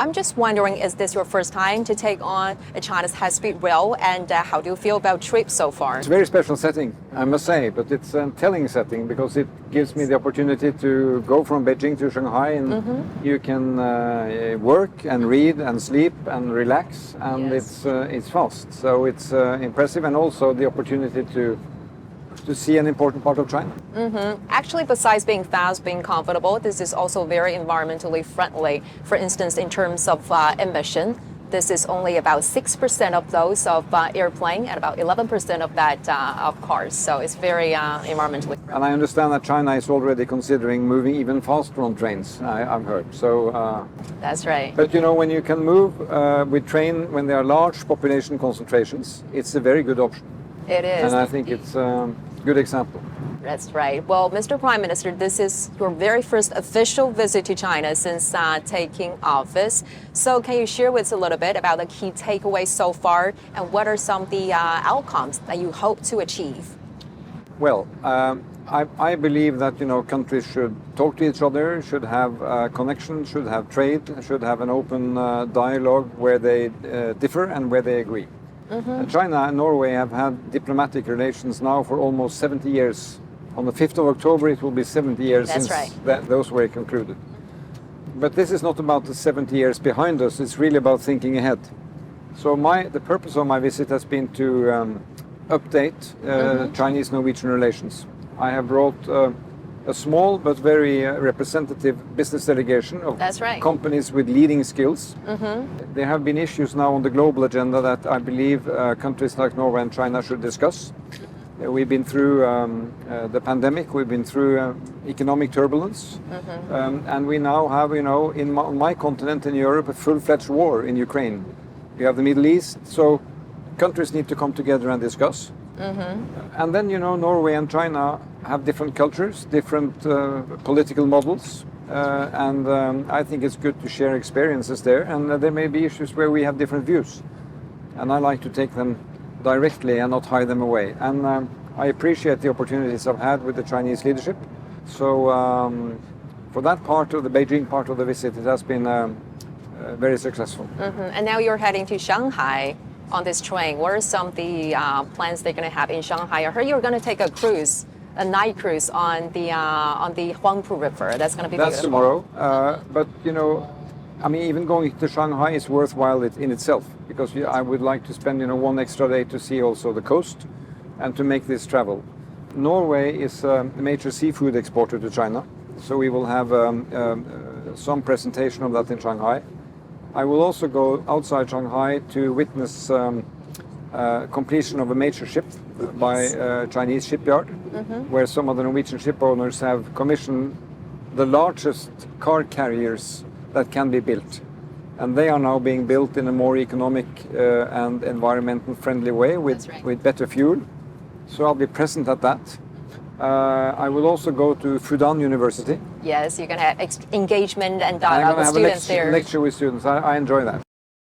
I'm just wondering, is this your first time to take on China's high-speed rail, and how do you feel about trip so far? It's a very special setting, I must say, but it's a telling setting because it gives me the opportunity to go from Beijing to Shanghai, and you can work and read and sleep and relax, and it's fast. So it's impressive, and also the opportunity to see an important part of China. Actually, besides being fast, being comfortable, this is also very environmentally friendly. For instance, in terms of emission, this is only about 6% of those of airplane and about 11% of that of cars. So it's very environmentally friendly. And I understand that China is already considering moving even faster on trains, I've heard. So that's right. But you know, when you can move with train when there are large population concentrations, it's a very good option. It is. And I think it's a good example. That's right. Well, Mr. Prime Minister, this is your very first official visit to China since taking office. So can you share with us a little bit about the key takeaways so far, and what are some of the outcomes that you hope to achieve? Well, I believe that, you know, countries should talk to each other, should have connection, should have trade, should have an open dialogue where they differ and where they agree. China and Norway have had diplomatic relations now for almost 70 years. On the 5th of October, it will be 70 years since those were concluded. But this is not about the 70 years behind us, it's really about thinking ahead. So the purpose of my visit has been to update Chinese-Norwegian relations. I have brought a small but very representative business delegation of companies with leading skills. There have been issues now on the global agenda that I believe countries like Norway and China should discuss. We've been through the pandemic, we've been through economic turbulence, and we now have, you know, on my continent in Europe, a full-fledged war in Ukraine. We have the Middle East, so countries need to come together and discuss. And then, you know, Norway and China have different cultures, different political models, and I think it's good to share experiences there, and there may be issues where we have different views. And I like to take them directly and not hide them away. And I appreciate the opportunities I've had with the Chinese leadership. So for that part of the Beijing part of the visit, it has been very successful. And now you're heading to Shanghai on this train. What are some of the plans they're going to have in Shanghai? I heard you're going to take a cruise, a night cruise on the Huangpu River. That's going to be beautiful. That's tomorrow. But you know, I mean, even going to Shanghai is worthwhile in itself, because I would like to spend, you know, one extra day to see also the coast and to make this travel. Norway is a major seafood exporter to China, so we will have some presentation of that in Shanghai. I will also go outside Shanghai to witness completion of a major ship by a Chinese shipyard, where some of the Norwegian ship owners have commissioned the largest car carriers that can be built. And they are now being built in a more economic and environmental friendly way with better fuel. So I'll be present at that. I will also go to Fudan University. Yes, you're going to have engagement and dialogue with students there. I'm going to have a lecture with students. I enjoy that.